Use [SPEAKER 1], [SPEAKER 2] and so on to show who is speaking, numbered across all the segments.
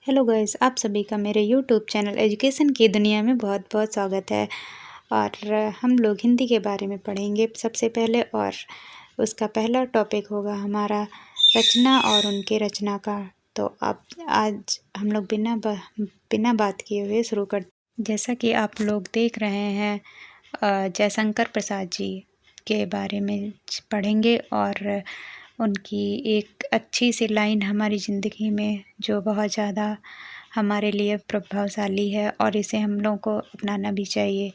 [SPEAKER 1] Hello guys, आप सभी का मेरे यूट्यूब चैनल एजुकेशन की दुनिया में बहुत बहुत स्वागत है। और हम लोग हिंदी के बारे में पढ़ेंगे सबसे पहले, और उसका पहला टॉपिक होगा हमारा रचना और उनके रचनाकार। तो अब आज हम लोग बिना बात किए हुए शुरू कर। जैसा कि आप लोग देख रहे हैं, जयशंकर प्रसाद जी के बारे में पढ़ेंगे, और उनकी एक अच्छी सी लाइन हमारी ज़िंदगी में जो बहुत ज़्यादा हमारे लिए प्रभावशाली है और इसे हम लोगों को अपनाना भी चाहिए,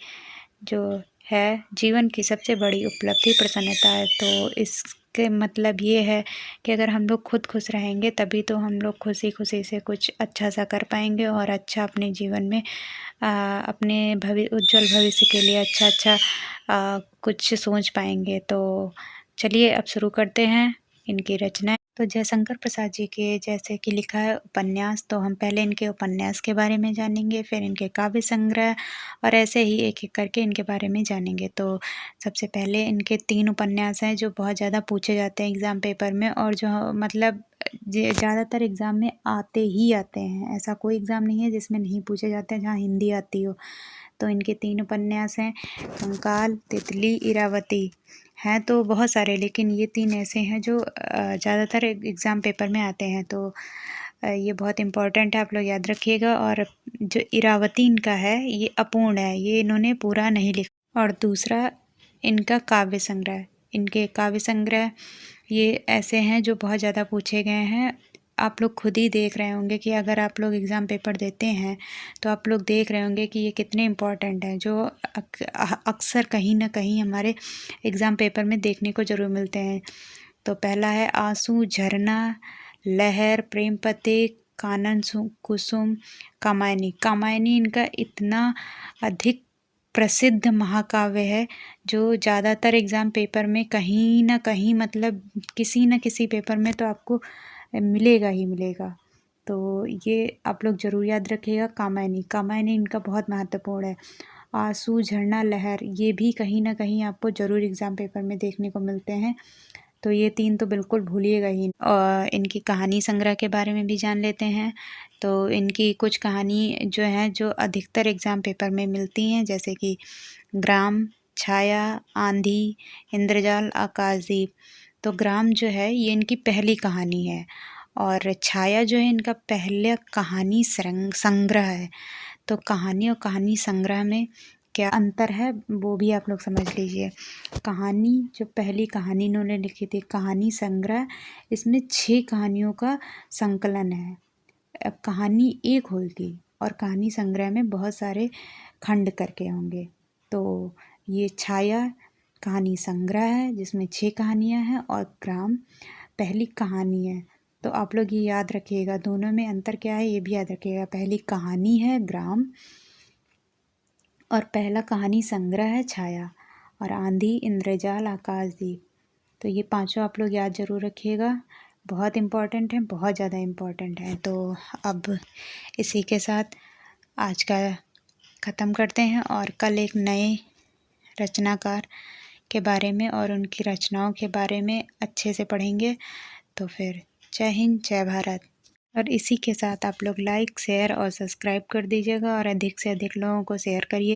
[SPEAKER 1] जो है जीवन की सबसे बड़ी उपलब्धि प्रसन्नता है। तो इसके मतलब ये है कि अगर हम लोग खुद खुश रहेंगे तभी तो हम लोग खुशी खुशी से कुछ अच्छा सा कर पाएंगे और अच्छा अपने जीवन में अपने उज्जवल भविष्य के लिए अच्छा कुछ सोच पाएंगे। तो चलिए अब शुरू करते हैं इनकी रचनाएं। तो जयशंकर प्रसाद जी के जैसे कि लिखा है उपन्यास, तो हम पहले इनके उपन्यास के बारे में जानेंगे, फिर इनके काव्य संग्रह, और ऐसे ही एक एक करके इनके बारे में जानेंगे। तो सबसे पहले इनके 3 उपन्यास हैं जो बहुत ज़्यादा पूछे जाते हैं एग्ज़ाम पेपर में, और जो मतलब ज़्यादातर एग्ज़ाम में आते ही आते हैं। ऐसा कोई एग्ज़ाम नहीं है जिसमें नहीं पूछे जाते हैं, जहाँ हिंदी आती हो। तो इनके 3 उपन्यास हैं, कंकाल, तितली, इरावती। हैं तो बहुत सारे, लेकिन ये 3 ऐसे हैं जो ज़्यादातर एग्ज़ाम पेपर में आते हैं। तो ये बहुत इम्पोर्टेंट है, आप लोग याद रखिएगा। और जो इरावती इनका है ये अपूर्ण है, ये इन्होंने पूरा नहीं लिखा। और दूसरा इनका काव्य संग्रह, इनके काव्य संग्रह ये ऐसे हैं जो बहुत ज़्यादा पूछे गए हैं। आप लोग खुद ही देख रहे होंगे कि अगर आप लोग एग्ज़ाम पेपर देते हैं तो आप लोग देख रहे होंगे कि ये कितने इम्पोर्टेंट हैं, जो अक्सर कहीं ना कहीं हमारे एग्ज़ाम पेपर में देखने को ज़रूर मिलते हैं। तो पहला है आंसू, झरना, लहर, प्रेम पथिक, कानन कुसुम, कामायनी। कामायनी इनका इतना अधिक प्रसिद्ध महाकाव्य है जो ज़्यादातर एग्ज़ाम पेपर में कहीं ना कहीं, मतलब किसी न किसी पेपर में तो आपको मिलेगा ही मिलेगा। तो ये आप लोग ज़रूर याद रखिएगा। कामायनी, कामायनी इनका बहुत महत्वपूर्ण है। आंसू, झरना, लहर ये भी कहीं ना कहीं आपको ज़रूर एग्ज़ाम पेपर में देखने को मिलते हैं। तो ये 3 तो बिल्कुल भूलिएगा ही। और इनकी कहानी संग्रह के बारे में भी जान लेते हैं। तो इनकी कुछ कहानी जो है जो अधिकतर एग्ज़ाम पेपर में मिलती हैं, जैसे कि ग्राम, छाया, आंधी, इंद्रजाल, आकाशदीप। तो ग्राम जो है ये इनकी पहली कहानी है, और छाया जो है इनका पहला कहानी संग्रह है। तो कहानी और कहानी संग्रह में क्या अंतर है वो भी आप लोग समझ लीजिए। कहानी जो पहली कहानी इन्होंने लिखी थी, कहानी संग्रह, इसमें 6 कहानियों का संकलन है। कहानी एक होगी और कहानी संग्रह में बहुत सारे खंड करके होंगे। तो ये छाया कहानी संग्रह है जिसमें 6 कहानियाँ हैं, और ग्राम पहली कहानी है। तो आप लोग ये याद रखिएगा, दोनों में अंतर क्या है ये भी याद रखिएगा। पहली कहानी है ग्राम, और पहला कहानी संग्रह है छाया, और आंधी, इंद्रजाल, आकाशदीप। तो ये पांचों आप लोग याद ज़रूर रखिएगा, बहुत इम्पॉर्टेंट है, बहुत ज़्यादा इम्पॉर्टेंट है। तो अब इसी के साथ आज का ख़त्म करते हैं, और कल एक नए रचनाकार के बारे में और उनकी रचनाओं के बारे में अच्छे से पढ़ेंगे। तो फिर जय हिंद, जय भारत। और इसी के साथ आप लोग लाइक, शेयर और सब्सक्राइब कर दीजिएगा, और अधिक से अधिक लोगों को शेयर करिए।